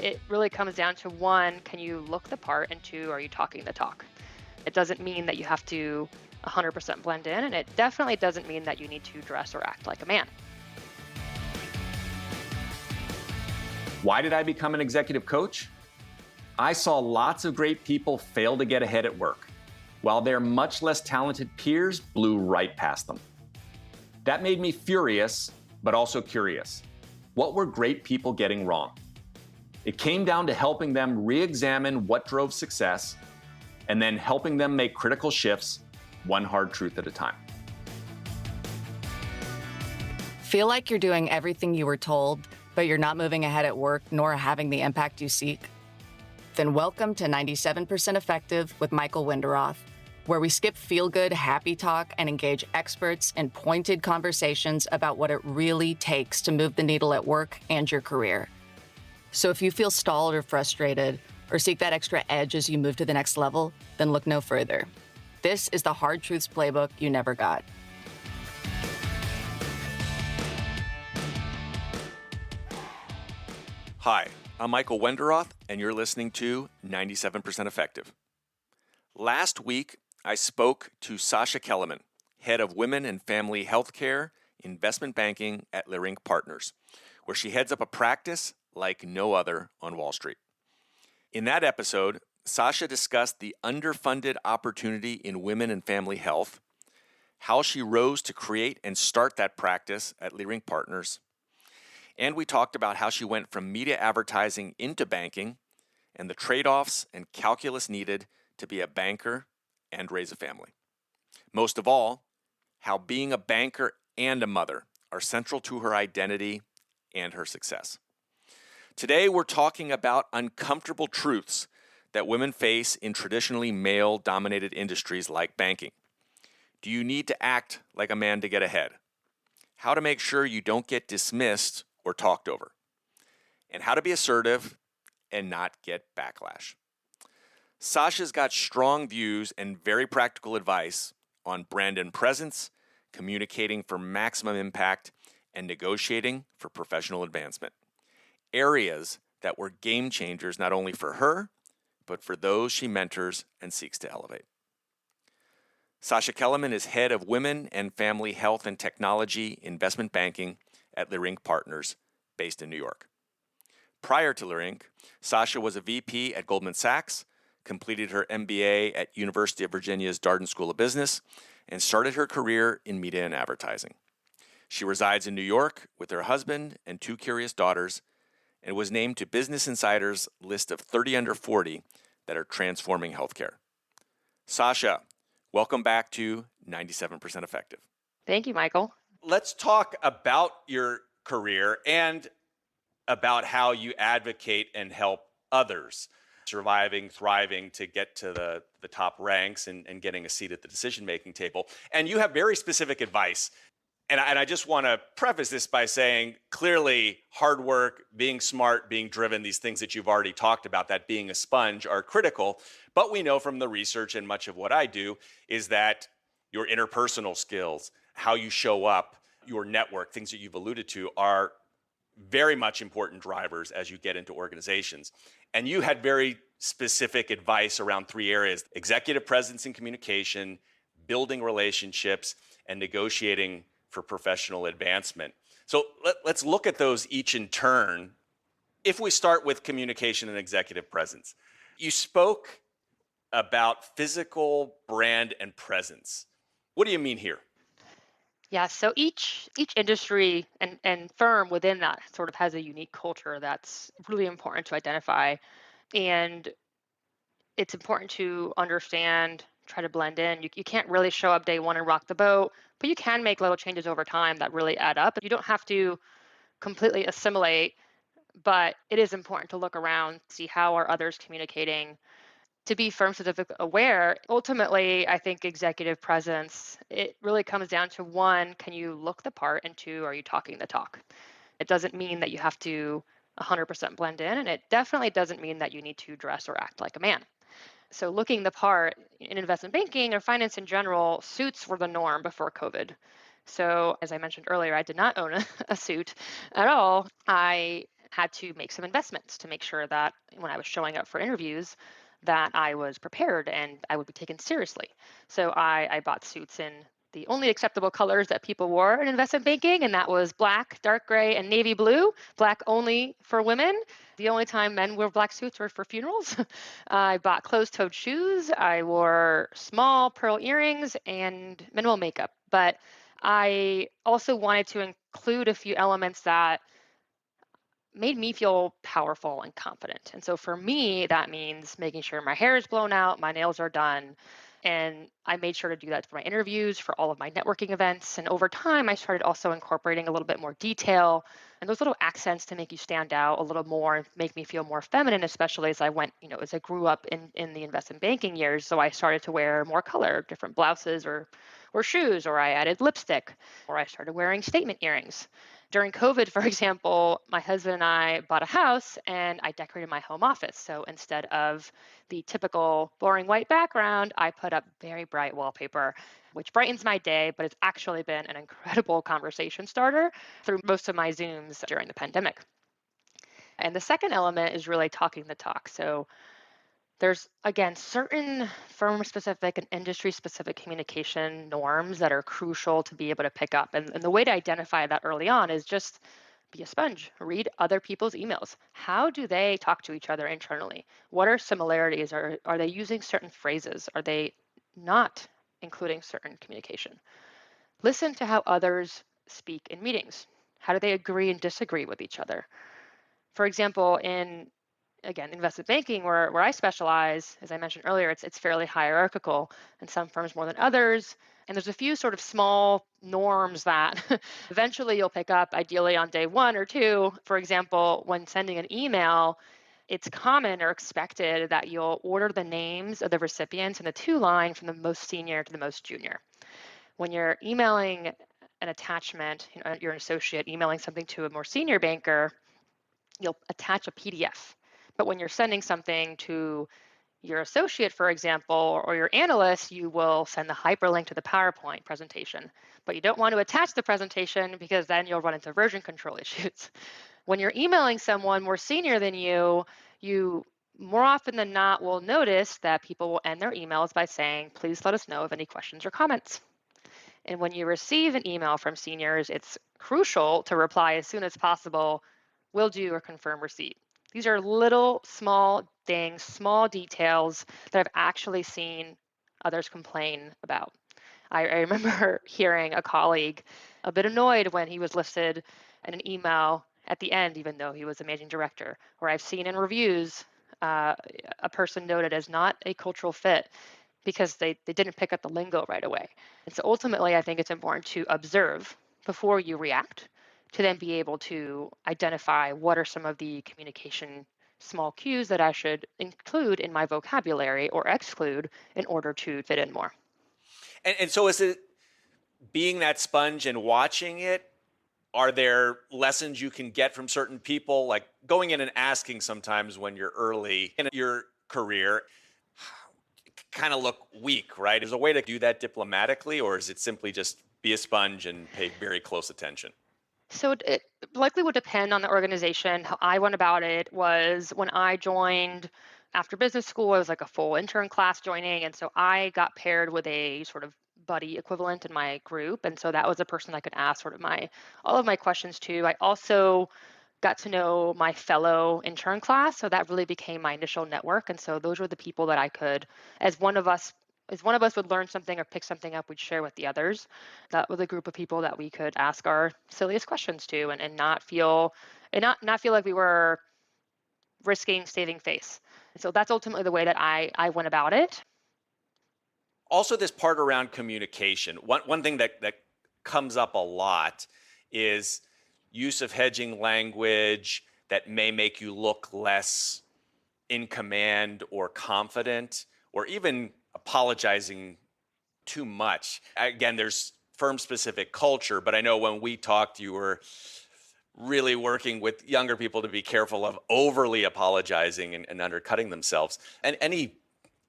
it really comes down to one, can you look the part? And two, are you talking the talk? It doesn't mean that you have to 100% blend in, and it definitely doesn't mean that you need to dress or act like a man. Why did I become an executive coach? I saw lots of great people fail to get ahead at work, while their much less talented peers blew right past them. That made me furious, but also curious. What were great people getting wrong? It came down to helping them re-examine what drove success, and then helping them make critical shifts, one hard truth at a time. Feel like you're doing everything you were told, but you're not moving ahead at work nor having the impact you seek? Then welcome to 97% Effective with Michael Winderoth, where we skip feel-good, happy talk and engage experts in pointed conversations about what it really takes to move the needle at work and your career. So if you feel stalled or frustrated, or seek that extra edge as you move to the next level, then look no further. This is the Hard Truths Playbook you never got. Hi, I'm Michael Winderoth, and you're listening to 97% Effective. Last week, I spoke to Sasha Kelemen, head of Women and Family Healthcare Investment Banking at Leerink Partners, where she heads up a practice like no other on Wall Street. In that episode, Sasha discussed the underfunded opportunity in women and family health, how she rose to create and start that practice at Leerink Partners, and we talked about how she went from media advertising into banking and the trade-offs and calculus needed to be a banker and raise a family. Most of all, how being a banker and a mother are central to her identity and her success. Today, we're talking about uncomfortable truths that women face in traditionally male-dominated industries like banking. Do you need to act like a man to get ahead? How to make sure you don't get dismissed or talked over? And how to be assertive and not get backlash. Sasha's got strong views and very practical advice on brand and presence, communicating for maximum impact, and negotiating for professional advancement. Areas that were game changers not only for her, but for those she mentors and seeks to elevate. Sasha Kelemen is head of Women and Family Health and Technology Investment Banking at Leerink Partners, based in New York. Prior to Leerink, Sasha was a VP at Goldman Sachs, completed her MBA at University of Virginia's Darden School of Business, and started her career in media and advertising. She resides in New York with her husband and two curious daughters, and was named to Business Insider's list of 30 under 40 that are transforming healthcare. Sasha, welcome back to 97% Effective. Thank you, Michael. Let's talk about your career and about how you advocate and help others surviving, thriving to get to the top ranks and getting a seat at the decision-making table. And you have very specific advice. And I just want to preface this by saying, clearly, hard work, being smart, being driven, these things that you've already talked about, that being a sponge, are critical. But we know from the research, and much of what I do, is that your interpersonal skills, how you show up, your network, things that you've alluded to, are very much important drivers as you get into organizations. And you had very specific advice around three areas: executive presence and communication, building relationships, and negotiating for professional advancement. So let's look at those each in turn. If we start with communication and executive presence, you spoke about physical brand and presence. What do you mean here? Yeah, so each industry and firm within that sort of has a unique culture that's really important to identify. And it's important to understand, try to blend in. You can't really show up day one and rock the boat, but you can make little changes over time that really add up. You don't have to completely assimilate, but it is important to look around, see how are others communicating, to be firm specific aware. Ultimately, I think executive presence, it really comes down to one, can you look the part? And two, are you talking the talk? It doesn't mean that you have to 100% blend in, and it definitely doesn't mean that you need to dress or act like a man. So looking the part in investment banking or finance in general, suits were the norm before COVID. So as I mentioned earlier, I did not own a suit at all. I had to make some investments to make sure that when I was showing up for interviews, that I was prepared and I would be taken seriously. So I bought suits in the only acceptable colors that people wore in investment banking, and that was black, dark gray, and navy blue. Black only for women. The only time men wore black suits were for funerals. I bought closed-toed shoes. I wore small pearl earrings and minimal makeup. But I also wanted to include a few elements that made me feel powerful and confident. And so for me, that means making sure my hair is blown out, my nails are done. And I made sure to do that for my interviews, for all of my networking events. And over time, I started also incorporating a little bit more detail and those little accents to make you stand out a little more and make me feel more feminine, especially as I went, as I grew up in the investment banking years. So I started to wear more color, different blouses or shoes, or I added lipstick, or I started wearing statement earrings. During COVID, for example, my husband and I bought a house and I decorated my home office. So instead of the typical boring white background, I put up very bright wallpaper, which brightens my day, but it's actually been an incredible conversation starter through most of my Zooms during the pandemic. And the second element is really talking the talk. So there's, again, certain firm specific and industry specific communication norms that are crucial to be able to pick up. And the way to identify that early on is just be a sponge, read other people's emails. How do they talk to each other internally? What are similarities? Are they using certain phrases? Are they not including certain communication? Listen to how others speak in meetings. How do they agree and disagree with each other? For example, in again, investment banking, where I specialize, as I mentioned earlier, it's fairly hierarchical, and some firms more than others. And there's a few sort of small norms that eventually you'll pick up, ideally on day one or two. For example, when sending an email, it's common or expected that you'll order the names of the recipients in a two line from the most senior to the most junior. When you're emailing an attachment, you're an associate emailing something to a more senior banker, you'll attach a PDF. But when you're sending something to your associate, for example, or your analyst, you will send the hyperlink to the PowerPoint presentation. But you don't want to attach the presentation because then you'll run into version control issues. When you're emailing someone more senior than you more often than not will notice that people will end their emails by saying, please let us know of any questions or comments. And when you receive an email from seniors, it's crucial to reply as soon as possible, will do or confirm receipt. These are little small things, small details that I've actually seen others complain about. I remember hearing a colleague a bit annoyed when he was listed in an email at the end, even though he was a managing director. Or I've seen in reviews a person noted as not a cultural fit because they didn't pick up the lingo right away. And so ultimately, I think it's important to observe before you react to then be able to identify what are some of the communication small cues that I should include in my vocabulary or exclude in order to fit in more. And so is it being that sponge and watching it? Are there lessons you can get from certain people, like going in and asking sometimes when you're early in your career, kind of look weak, right? Is there a way to do that diplomatically, or is it simply just be a sponge and pay very close attention? So it likely would depend on the organization. How I went about it was when I joined after business school, I was like a full intern class joining. And so I got paired with a sort of buddy equivalent in my group. And so that was a person I could ask sort of all of my questions to. I also got to know my fellow intern class. So that really became my initial network. And so those were the people that I could, as one of us would learn something or pick something up, we'd share with the others. That was a group of people that we could ask our silliest questions to and not feel like we were risking saving face. And so that's ultimately the way that I went about it. Also, this part around communication. One thing that comes up a lot is use of hedging language that may make you look less in command or confident, or even apologizing too much. Again, there's firm specific culture, but I know when we talked, you were really working with younger people to be careful of overly apologizing and undercutting themselves. And any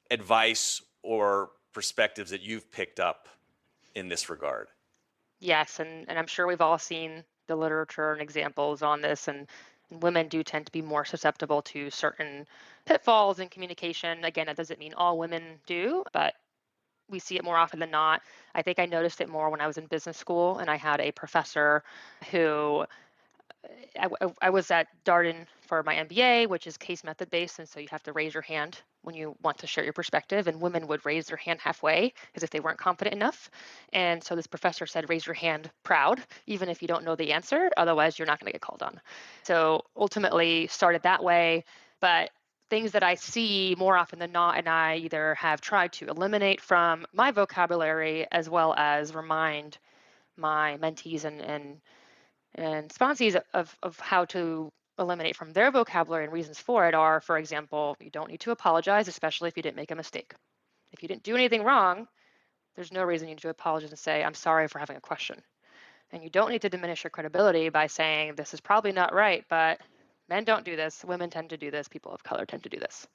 advice or perspectives that you've picked up in this regard? Yes, and I'm sure we've all seen the literature and examples on this. And And women do tend to be more susceptible to certain pitfalls in communication. Again, that doesn't mean all women do, but we see it more often than not. I think I noticed it more when I was in business school and I had a professor who I was at Darden for my MBA, which is case method based. And so you have to raise your hand when you want to share your perspective. And women would raise their hand halfway as if they weren't confident enough. And so this professor said, raise your hand proud, even if you don't know the answer. Otherwise, you're not going to get called on. So ultimately, started that way. But things that I see more often than not, and I either have tried to eliminate from my vocabulary as well as remind my mentees and sponsees of how to eliminate from their vocabulary and reasons for it are, for example, you don't need to apologize, especially if you didn't make a mistake. If you didn't do anything wrong, there's no reason you need to apologize and say, I'm sorry for having a question. And you don't need to diminish your credibility by saying, this is probably not right, but men don't do this, women tend to do this, people of color tend to do this.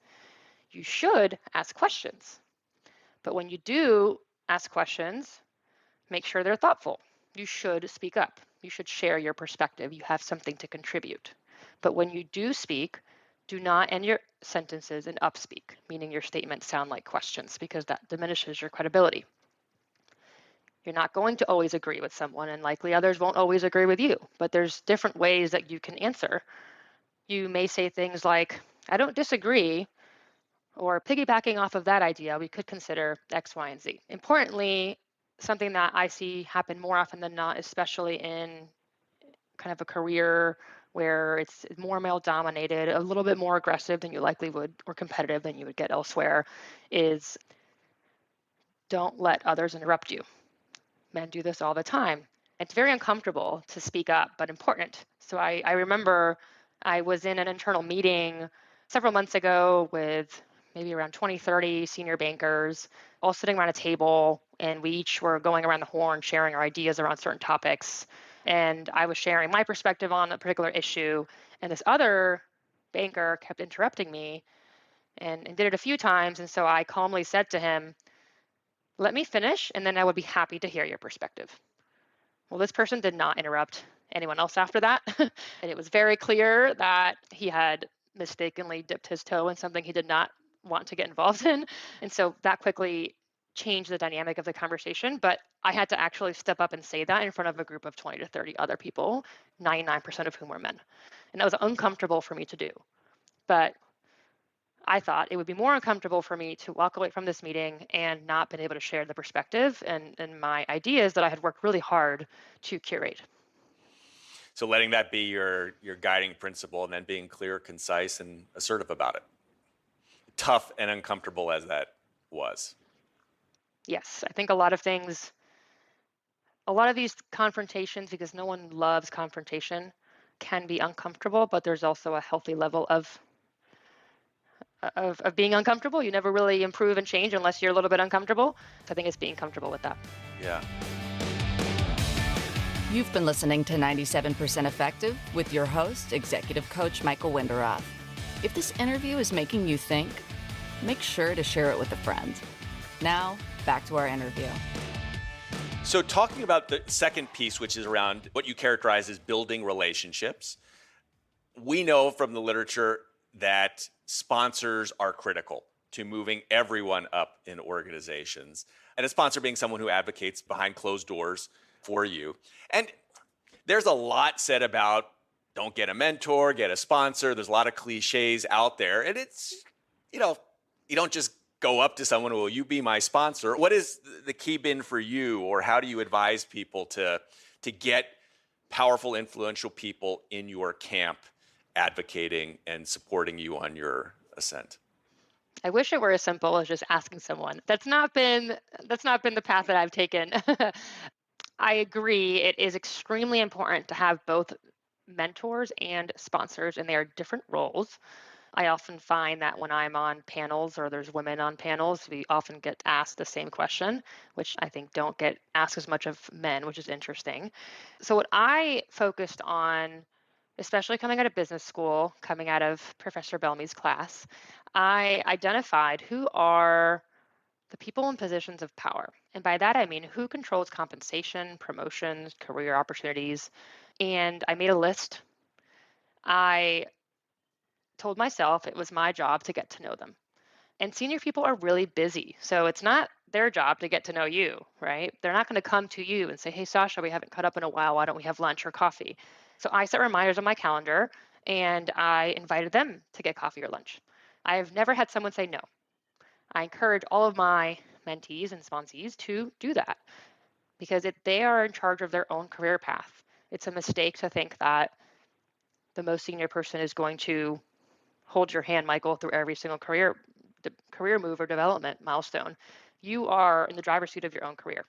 You should ask questions. But when you do ask questions, make sure they're thoughtful. You should speak up. You should share your perspective. You have something to contribute. But when you do speak, do not end your sentences in upspeak, meaning your statements sound like questions, because that diminishes your credibility. You're not going to always agree with someone, and likely others won't always agree with you, but there's different ways that you can answer. You may say things like, I don't disagree, or piggybacking off of that idea, we could consider X, Y, and Z. Importantly, something that I see happen more often than not, especially in kind of a career where it's more male dominated, a little bit more aggressive than you likely would, or competitive than you would get elsewhere, is don't let others interrupt you. Men do this all the time. It's very uncomfortable to speak up, but important. So I remember I was in an internal meeting several months ago with maybe around 20, 30 senior bankers, all sitting around a table, and we each were going around the horn, sharing our ideas around certain topics. And I was sharing my perspective on a particular issue, and this other banker kept interrupting me and did it a few times. And so I calmly said to him, let me finish, and then I would be happy to hear your perspective. Well, this person did not interrupt anyone else after that. And it was very clear that he had mistakenly dipped his toe in something he did not want to get involved in. And so that quickly changed the dynamic of the conversation. But I had to actually step up and say that in front of a group of 20 to 30 other people, 99% of whom were men. And that was uncomfortable for me to do. But I thought it would be more uncomfortable for me to walk away from this meeting and not been able to share the perspective and my ideas that I had worked really hard to curate. So letting that be your guiding principle, and then being clear, concise, and assertive about it. Tough and uncomfortable as that was. Yes, I think a lot of these confrontations, because no one loves confrontation, can be uncomfortable, but there's also a healthy level of being uncomfortable. You never really improve and change unless you're a little bit uncomfortable. So I think it's being comfortable with that. Yeah. You've been listening to 97% Effective with your host, Executive Coach Michael Winderoth. If this interview is making you think, make sure to share it with a friend. Now, back to our interview. So talking about the second piece, which is around what you characterize as building relationships, we know from the literature that sponsors are critical to moving everyone up in organizations. And a sponsor being someone who advocates behind closed doors for you. And there's a lot said about don't get a mentor, get a sponsor. There's a lot of cliches out there. And it's, you don't just go up to someone, will you be my sponsor? What is the key been for you, or how do you advise people to get powerful, influential people in your camp advocating and supporting you on your ascent? I wish it were as simple as just asking someone. That's not been the path that I've taken. I agree. It is extremely important to have both mentors and sponsors, and they are different roles. I often find that when I'm on panels or there's women on panels, we often get asked the same question, which I think don't get asked as much of men, which is interesting. So what I focused on, especially coming out of business school, coming out of Professor Bellamy's class, I identified who are the people in positions of power. And by that, I mean who controls compensation, promotions, career opportunities. And I made a list I told myself it was my job to get to know them. And senior people are really busy. So it's not their job to get to know you, right? They're not going to come to you and say, "Hey, Sasha, we haven't caught up in a while. Why don't we have lunch or coffee?" So I set reminders on my calendar and I invited them to get coffee or lunch. I have never had someone say no. I encourage all of my mentees and sponsees to do that because they are in charge of their own career path. It's a mistake to think that the most senior person is going to hold your hand, Michael, through every single career move or development milestone. You are in the driver's seat of your own career.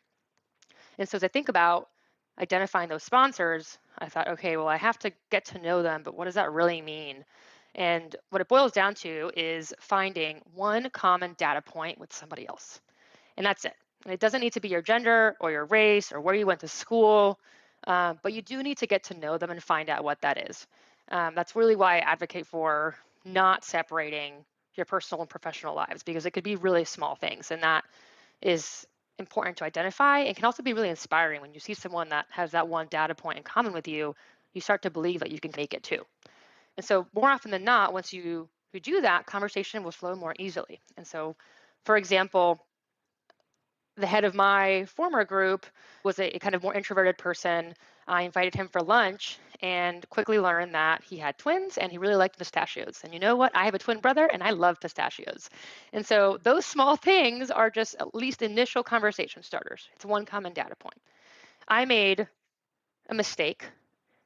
And so as I think about identifying those sponsors, I thought, okay, well, I have to get to know them, but what does that really mean? And what it boils down to is finding one common data point with somebody else. And that's it. And it doesn't need to be your gender or your race or where you went to school, but you do need to get to know them and find out what that is. That's really why I advocate for not separating your personal and professional lives because it could be really small things. And that is important to identify and can also be really inspiring when you see someone that has that one data point in common with you. You start to believe that you can make it too. And so, more often than not, once you do that, conversation will flow more easily. And so, for example, the head of my former group was a kind of more introverted person. I invited him for lunch and quickly learned that he had twins and he really liked pistachios. And you know what? I have a twin brother and I love pistachios. And so those small things are just at least initial conversation starters. It's one common data point. I made a mistake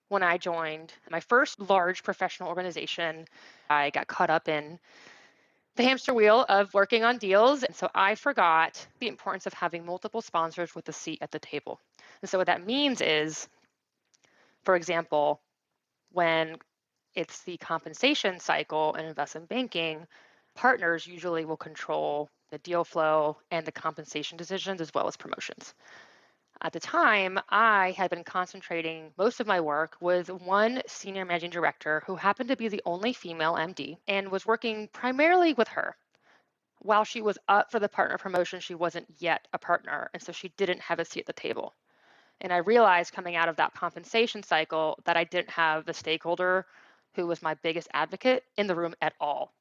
when I joined my first large professional organization. I got caught up in the hamster wheel of working on deals. And so I forgot the importance of having multiple sponsors with a seat at the table. And so what that means is, for example, when it's the compensation cycle in investment banking, partners usually will control the deal flow and the compensation decisions as well as promotions. At the time, I had been concentrating most of my work with one senior managing director who happened to be the only female MD and was working primarily with her. While she was up for the partner promotion, she wasn't yet a partner. And so she didn't have a seat at the table. And I realized coming out of that compensation cycle that I didn't have the stakeholder who was my biggest advocate in the room at all.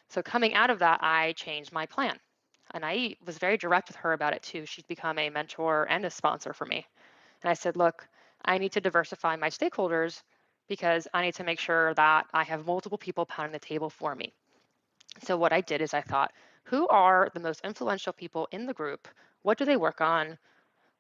So coming out of that, I changed my plan. And I was very direct with her about it too. She's become a mentor and a sponsor for me. And I said, look, I need to diversify my stakeholders because I need to make sure that I have multiple people pounding the table for me. So what I did is I thought, who are the most influential people in the group? What do they work on?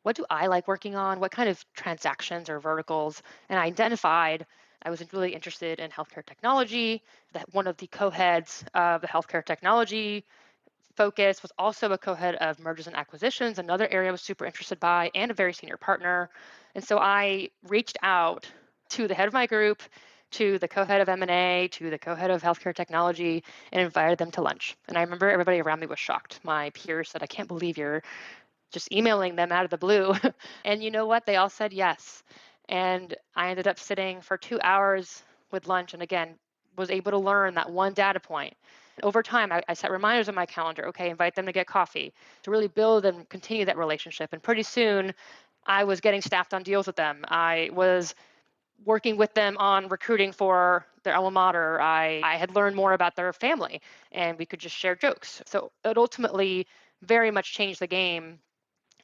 What do I like working on? What kind of transactions or verticals? And I identified I was really interested in healthcare technology. That one of the co-heads of the healthcare technology focus was also a co-head of mergers and acquisitions, another area I was super interested by, and a very senior partner. And so I reached out to the head of my group, to the co-head of M&A, to the co-head of healthcare technology, and invited them to lunch. And I remember everybody around me was shocked. My peers said, "I can't believe you're just emailing them out of the blue." And you know what? They all said yes. And I ended up sitting for 2 hours with lunch and again was able to learn that one data point. Over time, I set reminders on my calendar. Okay, invite them to get coffee to really build and continue that relationship. And pretty soon, I was getting staffed on deals with them. I was working with them on recruiting for their alma mater. I had learned more about their family and we could just share jokes. So it ultimately very much changed the game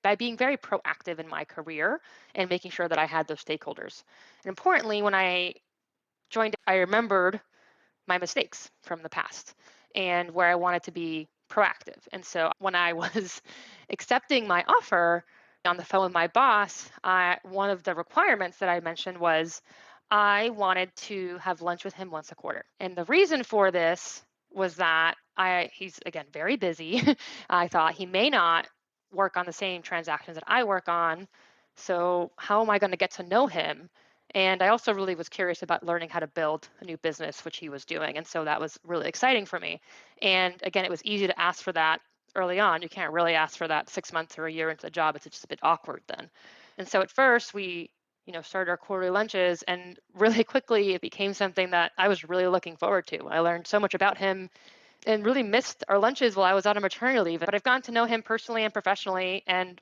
by being very proactive in my career and making sure that I had those stakeholders. And importantly, when I joined, I remembered my mistakes from the past and where I wanted to be proactive. And so when I was accepting my offer on the phone with my boss, one of the requirements that I mentioned was I wanted to have lunch with him once a quarter. And the reason for this was that he's again very busy. I thought he may not work on the same transactions that I work on. So how am I going to get to know him? And I also really was curious about learning how to build a new business, which he was doing. And so that was really exciting for me. And again, it was easy to ask for that early on. You can't really ask for that 6 months or a year into the job. It's just a bit awkward then. And so at first we, started our quarterly lunches and really quickly it became something that I was really looking forward to. I learned so much about him and really missed our lunches while I was on a maternity leave. But I've gotten to know him personally and professionally and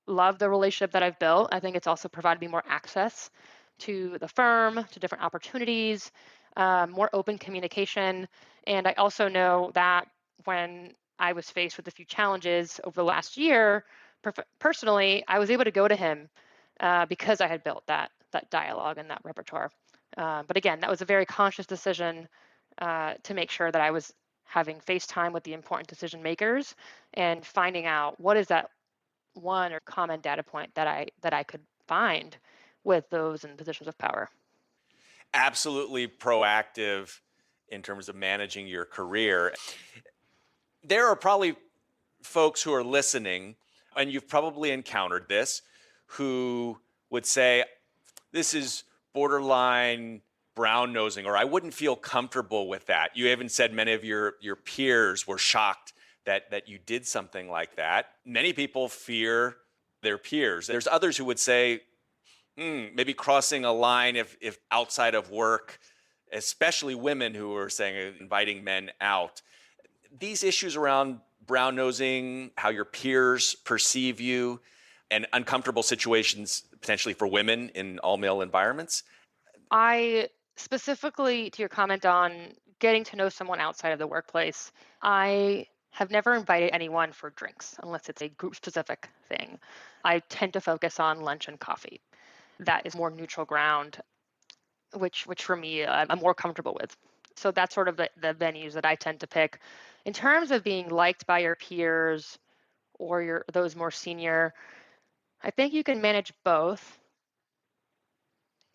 love the relationship that I've built. I think it's also provided me more access to the firm, to different opportunities. more open communication. And I also know that when I was faced with a few challenges over the last year, personally, I was able to go to him because I had built that dialogue and that repertoire. But again, that was a very conscious decision to make sure that I was having face time with the important decision makers and finding out what is that one or common data point that I could find with those in positions of power. Absolutely proactive in terms of managing your career. There are probably folks who are listening, and you've probably encountered this, who would say, this is borderline brown nosing, or I wouldn't feel comfortable with that. You even said many of your peers were shocked that you did something like that. Many people fear their peers. There's others who would say, maybe crossing a line if outside of work, especially women who are saying inviting men out. These issues around brown nosing, how your peers perceive you, and uncomfortable situations potentially for women in all male environments. I specifically to your comment on getting to know someone outside of the workplace, I have never invited anyone for drinks unless it's a group specific thing. I tend to focus on lunch and coffee. That is more neutral ground, which for me I'm more comfortable with. So that's sort of the venues that I tend to pick. In terms of being liked by your peers or those more senior, I think you can manage both.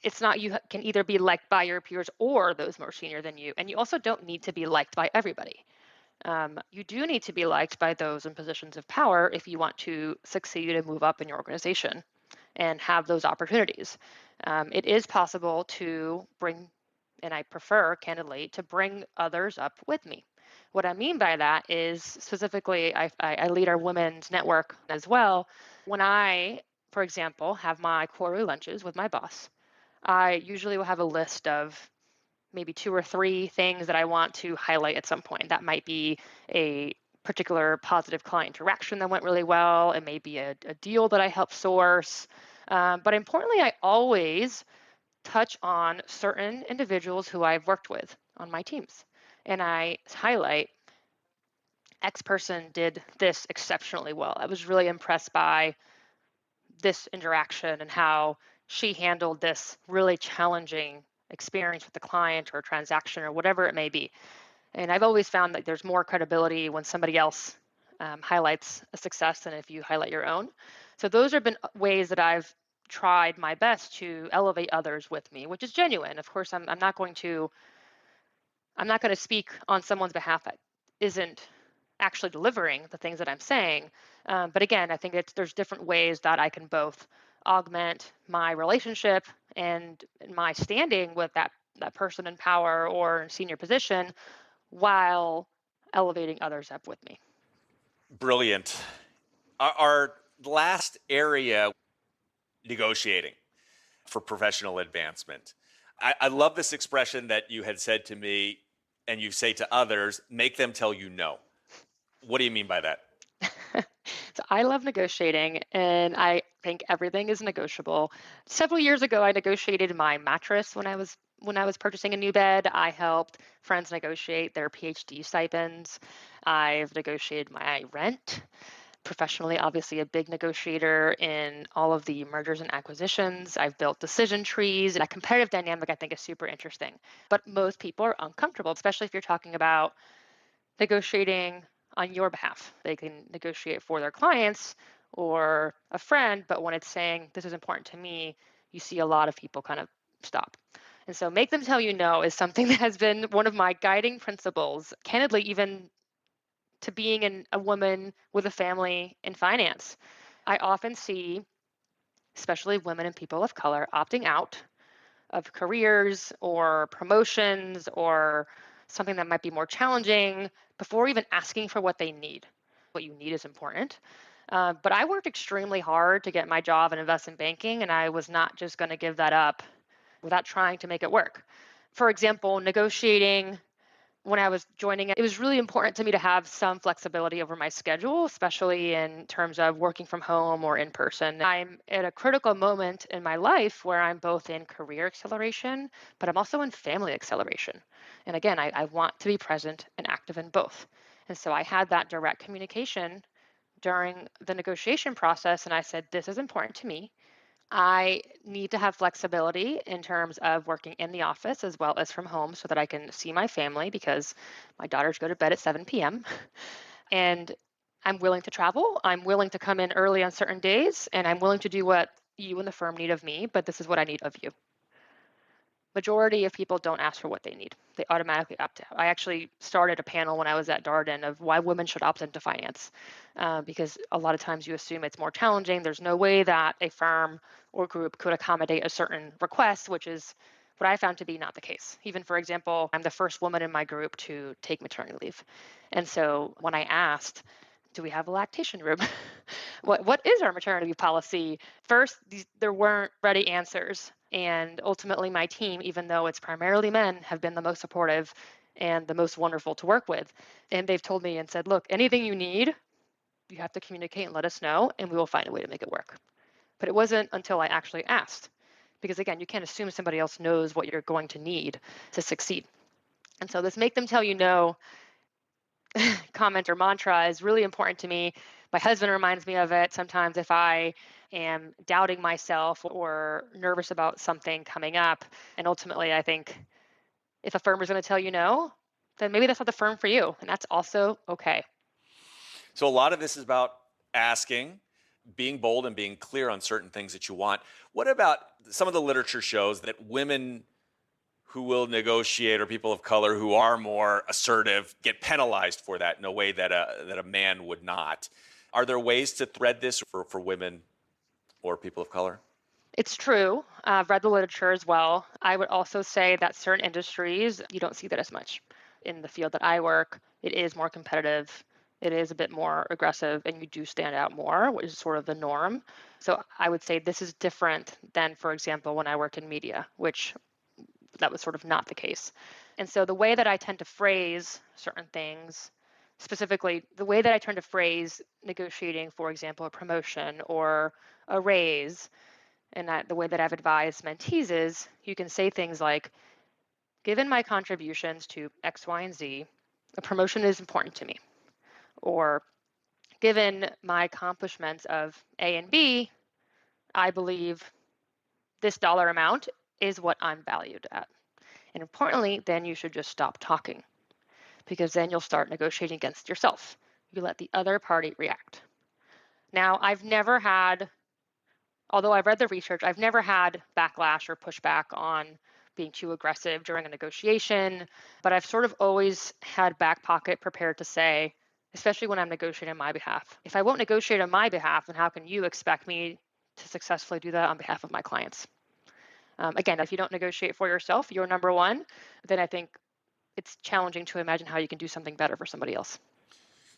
It's not you can either be liked by your peers or those more senior than you, and you also don't need to be liked by everybody. You do need to be liked by those in positions of power if you want to succeed and move up in your organization and have those opportunities. It is possible to bring, and I prefer, candidly, to bring others up with me. What I mean by that is specifically, I lead our women's network as well. When I, for example, have my quarterly lunches with my boss, I usually will have a list of maybe two or three things that I want to highlight at some point. That might be a particular positive client interaction that went really well. It may be a deal that I helped source. But importantly, I always touch on certain individuals who I've worked with on my teams. And I highlight X person did this exceptionally well. I was really impressed by this interaction and how she handled this really challenging experience with the client or transaction or whatever it may be. And I've always found that there's more credibility when somebody else highlights a success than if you highlight your own. So those have been ways that I've tried my best to elevate others with me, which is genuine. Of course, I'm not going to speak on someone's behalf that isn't actually delivering the things that I'm saying. But again, I think there's different ways that I can both augment my relationship and my standing with that person in power or in senior position while elevating others up with me. Brilliant. Our last area, negotiating for professional advancement. I love this expression that you had said to me and you say to others, make them tell you no. What do you mean by that? So I love negotiating and I think everything is negotiable. Several years ago I negotiated my mattress when I was purchasing a new bed. I helped friends negotiate their PhD stipends. I've negotiated my rent. Professionally, obviously a big negotiator in all of the mergers and acquisitions. I've built decision trees, and a competitive dynamic I think is super interesting. But most people are uncomfortable, especially if you're talking about negotiating on your behalf. They can negotiate for their clients or a friend, but when it's saying, this is important to me, you see a lot of people kind of stop. And so make them tell you no is something that has been one of my guiding principles, candidly, even to being a woman with a family in finance. I often see, especially women and people of color, opting out of careers or promotions or something that might be more challenging before even asking for what they need. What you need is important. But I worked extremely hard to get my job in investment banking, and I was not just going to give that up without trying to make it work. For example, negotiating when I was joining it was really important to me to have some flexibility over my schedule, especially in terms of working from home or in person. I'm at a critical moment in my life where I'm both in career acceleration, but I'm also in family acceleration. And again, I want to be present and active in both. And so I had that direct communication during the negotiation process, and I said, this is important to me. I need to have flexibility in terms of working in the office as well as from home so that I can see my family because my daughters go to bed at 7 p.m. And I'm willing to travel. I'm willing to come in early on certain days, and I'm willing to do what you and the firm need of me, but this is what I need of you. Majority of people don't ask for what they need. They automatically opt out. I actually started a panel when I was at Darden of why women should opt into finance, because a lot of times you assume it's more challenging. There's no way that a firm or group could accommodate a certain request, which is what I found to be not the case. Even, for example, I'm the first woman in my group to take maternity leave. And so when I asked, do we have a lactation room? What is our maternity policy? First, there weren't ready answers. And ultimately, my team, even though it's primarily men, have been the most supportive and the most wonderful to work with. And they've told me and said, look, anything you need, you have to communicate and let us know, and we will find a way to make it work. But it wasn't until I actually asked. Because again, you can't assume somebody else knows what you're going to need to succeed. And so this make them tell you no comment or mantra is really important to me. My husband reminds me of it sometimes if I am doubting myself or nervous about something coming up. And ultimately, I think if a firm is going to tell you no, then maybe that's not the firm for you. And that's also okay. So a lot of this is about asking, being bold, and being clear on certain things that you want. What about some of the literature shows that women who will negotiate or people of color who are more assertive get penalized for that in a way that a man would not? Are there ways to thread this for women or people of color? It's true. I've read the literature as well. I would also say that certain industries, you don't see that as much. In the field that I work, it is more competitive. It is a bit more aggressive, and you do stand out more, which is sort of the norm. So I would say this is different than, for example, when I worked in media, which that was sort of not the case. And so the way that I tend to phrase certain things, specifically the way that I tend to phrase negotiating, for example, a promotion or a raise, and that the way that I've advised mentees is you can say things like, given my contributions to X, Y, and Z, a promotion is important to me. Or given my accomplishments of A and B, I believe this dollar amount is what I'm valued at. And importantly, then you should just stop talking because then you'll start negotiating against yourself. You let the other party react. Now, I've never had, although I've read the research, I've never had backlash or pushback on being too aggressive during a negotiation, but I've sort of always had back pocket prepared to say, especially when I'm negotiating on my behalf, if I won't negotiate on my behalf, then how can you expect me to successfully do that on behalf of my clients? Again, if you don't negotiate for yourself, you're number one, then I think it's challenging to imagine how you can do something better for somebody else.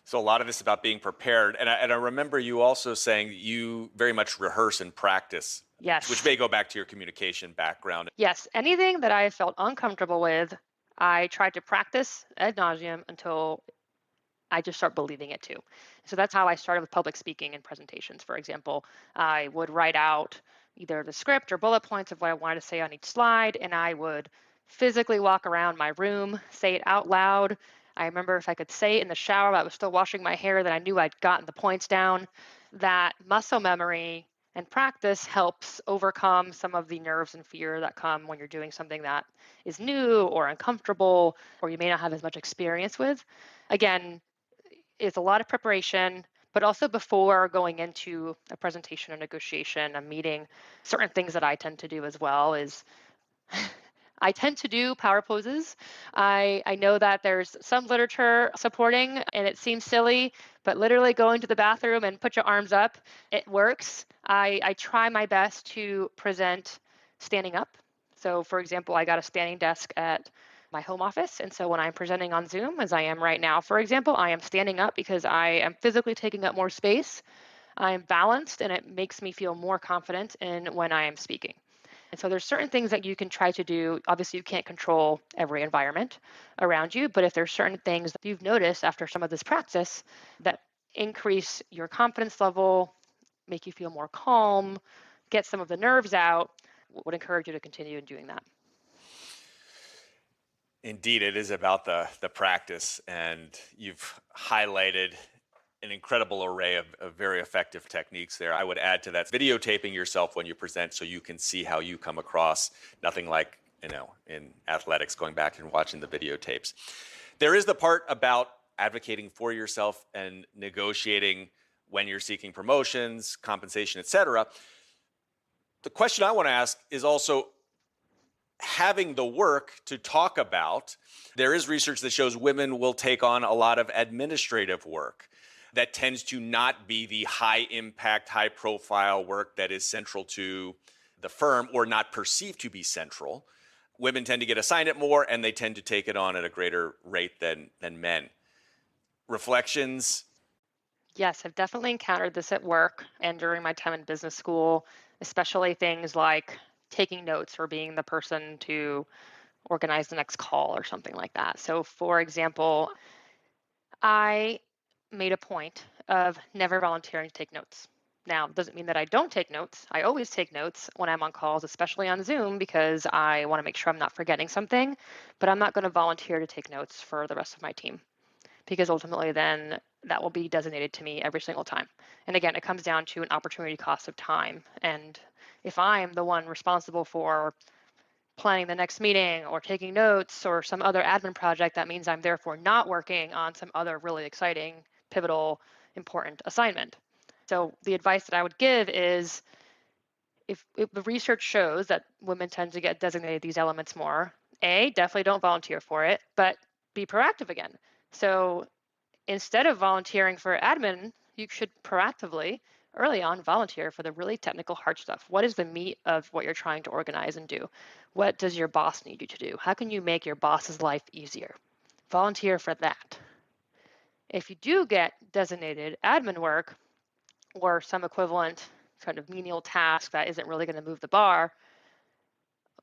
So a lot of this is about being prepared. And I remember you also saying that you very much rehearse and practice, Yes. which may go back to your communication background. Yes. Anything that I felt uncomfortable with, I tried to practice ad nauseum until I just start believing it too. So that's how I started with public speaking and presentations. For example, I would write out either the script or bullet points of what I wanted to say on each slide, and I would physically walk around my room, say it out loud. I remember if I could say it in the shower, I was still washing my hair, that I knew I'd gotten the points down. That muscle memory and practice helps overcome some of the nerves and fear that come when you're doing something that is new or uncomfortable or you may not have as much experience with. Again, it's a lot of preparation, but also before going into a presentation, a negotiation, a meeting, certain things that I tend to do as well is I tend to do power poses. I know that there's some literature supporting and it seems silly, but literally going to the bathroom and put your arms up, it works. I try my best to present standing up. So for example, I got a standing desk at my home office. And so when I'm presenting on Zoom, as I am right now, for example, I am standing up because I am physically taking up more space. I am balanced and it makes me feel more confident in when I am speaking. And so there's certain things that you can try to do. Obviously, you can't control every environment around you, but if there's certain things that you've noticed after some of this practice that increase your confidence level, make you feel more calm, get some of the nerves out, would encourage you to continue doing that. Indeed, it is about the practice, and you've highlighted an incredible array of very effective techniques there. I would add to that videotaping yourself when you present so you can see how you come across. Nothing like, in athletics, going back and watching the videotapes. There is the part about advocating for yourself and negotiating when you're seeking promotions, compensation, etc. The question I want to ask is also having the work to talk about. There is research that shows women will take on a lot of administrative work that tends to not be the high impact, high profile work that is central to the firm or not perceived to be central. Women tend to get assigned it more, and they tend to take it on at a greater rate than men. Reflections? Yes, I've definitely encountered this at work and during my time in business school, especially things like taking notes or being the person to organize the next call or something like that. So, for example, I made a point of never volunteering to take notes. Now, it doesn't mean that I don't take notes. I always take notes when I'm on calls, especially on Zoom, because I want to make sure I'm not forgetting something. But I'm not going to volunteer to take notes for the rest of my team because ultimately then that will be designated to me every single time. And again, it comes down to an opportunity cost of time. And if I'm the one responsible for planning the next meeting or taking notes or some other admin project, that means I'm therefore not working on some other really exciting, pivotal, important assignment. So the advice that I would give is if the research shows that women tend to get designated these elements more, definitely don't volunteer for it, but be proactive again. So instead of volunteering for admin, you should proactively, early on, volunteer for the really technical hard stuff. What is the meat of what you're trying to organize and do? What does your boss need you to do? How can you make your boss's life easier? Volunteer for that. If you do get designated admin work or some equivalent kind of menial task that isn't really going to move the bar,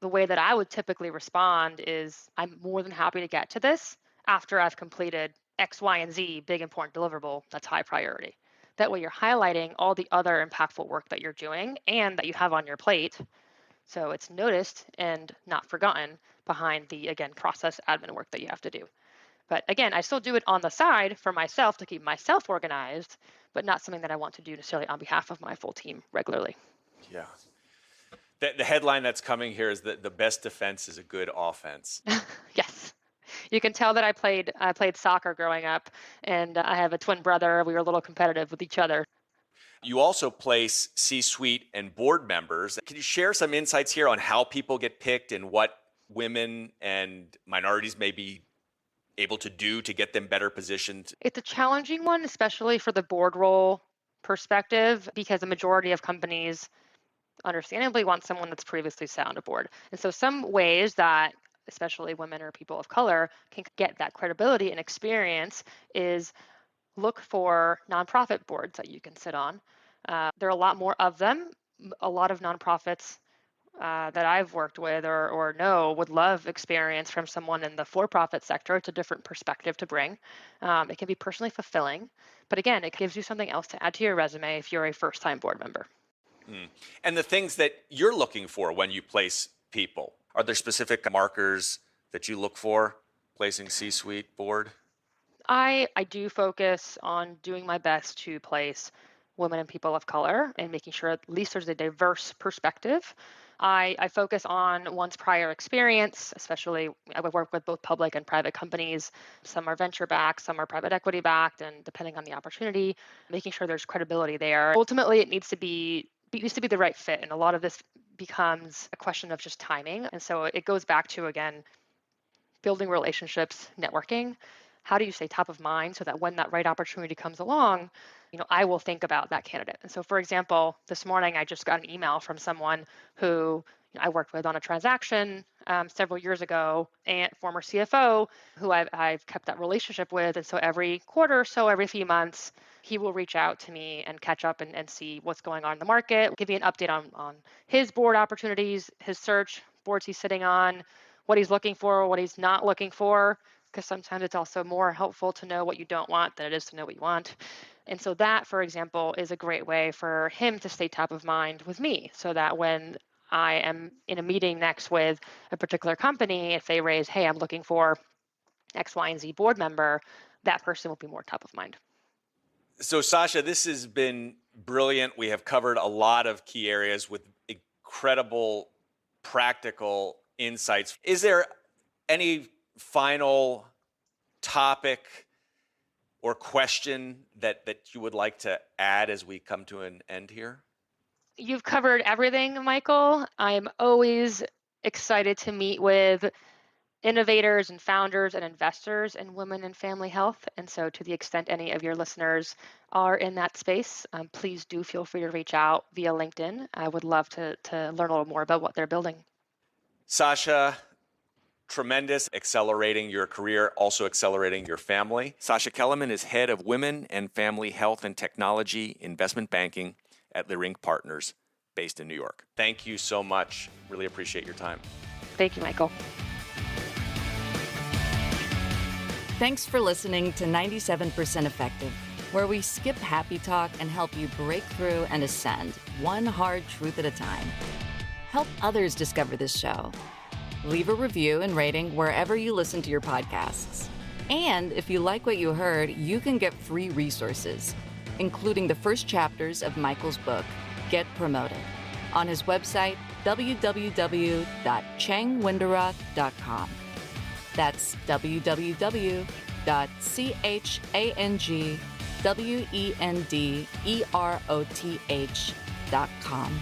the way that I would typically respond is I'm more than happy to get to this after I've completed X, Y, and Z big important deliverable that's high priority. That way you're highlighting all the other impactful work that you're doing and that you have on your plate. So it's noticed and not forgotten behind the, again, process admin work that you have to do. But again, I still do it on the side for myself to keep myself organized, but not something that I want to do necessarily on behalf of my full team regularly. Yeah. The headline that's coming here is that the best defense is a good offense. Yes. You can tell that I played soccer growing up, and I have a twin brother. We were a little competitive with each other. You also place C-suite and board members. Can you share some insights here on how people get picked and what women and minorities may be able to do to get them better positioned? It's a challenging one, especially for the board role perspective, because the majority of companies understandably want someone that's previously sat on a board. And so some ways that especially women or people of color can get that credibility and experience is look for nonprofit boards that you can sit on. There are a lot more of them. A lot of nonprofits that I've worked with or know would love experience from someone in the for-profit sector. It's a different perspective to bring. It can be personally fulfilling, but again, it gives you something else to add to your resume if you're a first-time board member. And the things that you're looking for when you place people, are there specific markers that you look for placing C-suite board? I do focus on doing my best to place women and people of color and making sure at least there's a diverse perspective. I focus on one's prior experience, especially I would work with both public and private companies. Some are venture backed, some are private equity backed, and depending on the opportunity, making sure there's credibility there. Ultimately, it needs to be the right fit, and a lot of this becomes a question of just timing. And so it goes back to again building relationships, networking. How do you stay top of mind so that when that right opportunity comes along, I will think about that candidate. And so, for example, this morning I just got an email from someone who I worked with on a transaction several years ago, and former CFO who I've kept that relationship with. And so every quarter or so, every few months, he will reach out to me and catch up and see what's going on in the market, give me an update on his board opportunities, his search, boards he's sitting on, what he's looking for, what he's not looking for, because sometimes it's also more helpful to know what you don't want than it is to know what you want. And so that, for example, is a great way for him to stay top of mind with me, so that when I am in a meeting next with a particular company, if they raise, hey, I'm looking for X, Y, and Z board member, that person will be more top of mind. So, Sasha, this has been brilliant. We have covered a lot of key areas with incredible practical insights. Is there any final topic or question that you would like to add as we come to an end here? You've covered everything, Michael. I'm always excited to meet with innovators and founders and investors in women and family health. And so, to the extent any of your listeners are in that space, please do feel free to reach out via LinkedIn. I would love to learn a little more about what they're building. Sasha, tremendous, accelerating your career, also accelerating your family. Sasha Kelemen is head of Women and Family Health and Technology Investment Banking at Leerink Partners, based in New York. Thank you so much. Really appreciate your time. Thank you, Michael. Thanks for listening to 97% Effective, where we skip happy talk and help you break through and ascend one hard truth at a time. Help others discover this show. Leave a review and rating wherever you listen to your podcasts. And if you like what you heard, you can get free resources, including the first chapters of Michael's book, Get Promoted, on his website, www.changwenderoth.com. That's www.changwenderoth.com.